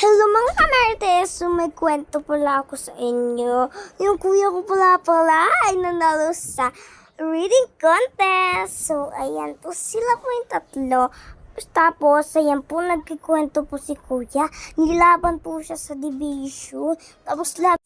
Hello mga kamarites! So may kwento pala ako sa inyo. Yung kuya ko pala ay nanalo sa reading contest. So ayan po, sila po yung tatlo. Tapos ayan po, nagkikwento po si kuya. Nilaban po siya sa division. Tapos lahat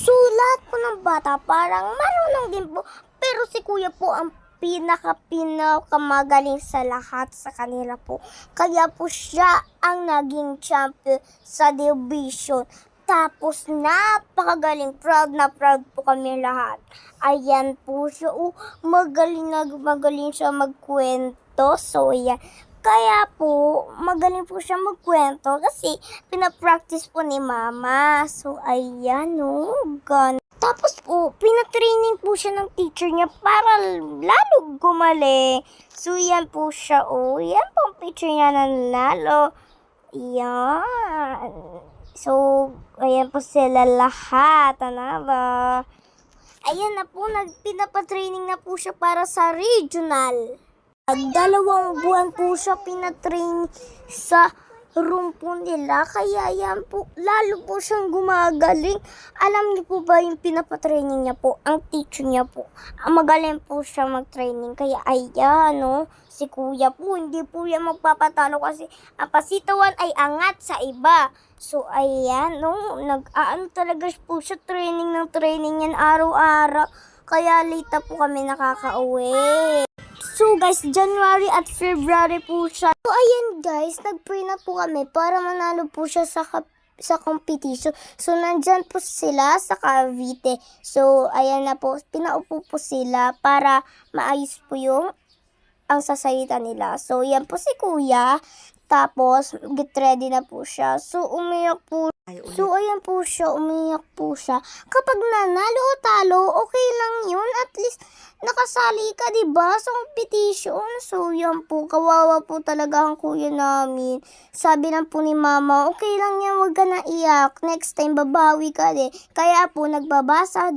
po ng bata parang marunong din po. Pero si kuya po ang pinakamagaling sa lahat sa kanila po. Kaya po siya ang naging champion sa division. Tapos napakagaling, proud na proud po kami lahat. Ayan po siya, magaling siya magkwento. So ayan, kaya po magaling po siya magkwento kasi pinapractice po ni mama. So ayan ganun. Tapos po, pinatraining po siya ng teacher niya para lalo gumaling. So, yan po siya, Yan po ang picture niya na nanalo. Yan. So, ayan po sila lahat. Ba? Ayan na po, pinapatraining na po siya para sa regional. 2 buwan po siya pinatrain sa room po nila, kaya yan po, lalo po siyang gumagaling. Alam niyo po ba yung pinapatraining niya po, ang teacher niya po, magaling po siya mag-training, kaya ayan, si kuya po, hindi po yan magpapatalo kasi ang pasitawan ay angat sa iba. So, ayan, nag-aano talaga po siya, training yan araw-araw, kaya late na po kami nakakauwi. So guys, January at February po siya. So ayan guys, nag-pray na po kami para manalo po siya sa competition. So nandyan po sila sa Cavite. So ayan na po, pinaupo po sila para maayos po yung ang sasalita nila. So yan po si kuya. Tapos, get ready na po siya. So, umiyak po. So, ayan po siya. Umiyak po siya. Kapag nanalo o talo, okay lang yun. At least, nakasali ka, diba? Sa competition. So, yan po. Kawawa po talaga ang kuya namin. Sabi lang po ni mama, okay lang yan. Huwag ka na iyak. Next time, babawi ka din. Kaya po, babasa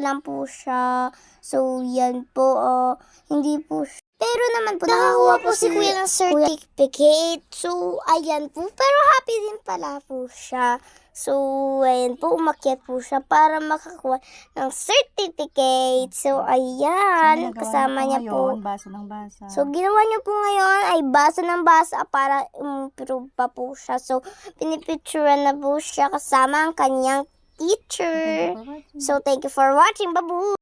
lang po siya. So, yan po. Hindi po siya. Pero naman po, nakakuha po si kuya ng certificate. So, ayan po. Pero happy din pala po siya. So, ayan po, umakyat po siya para makakuha ng certificate. So, ayan, kasama niya po. Basa ng basa. So, ginawa niya po ngayon ay basa ng basa para improve pa po siya. So, pinipicturean na po siya kasama ang kanyang teacher. So, thank you for watching. Babu!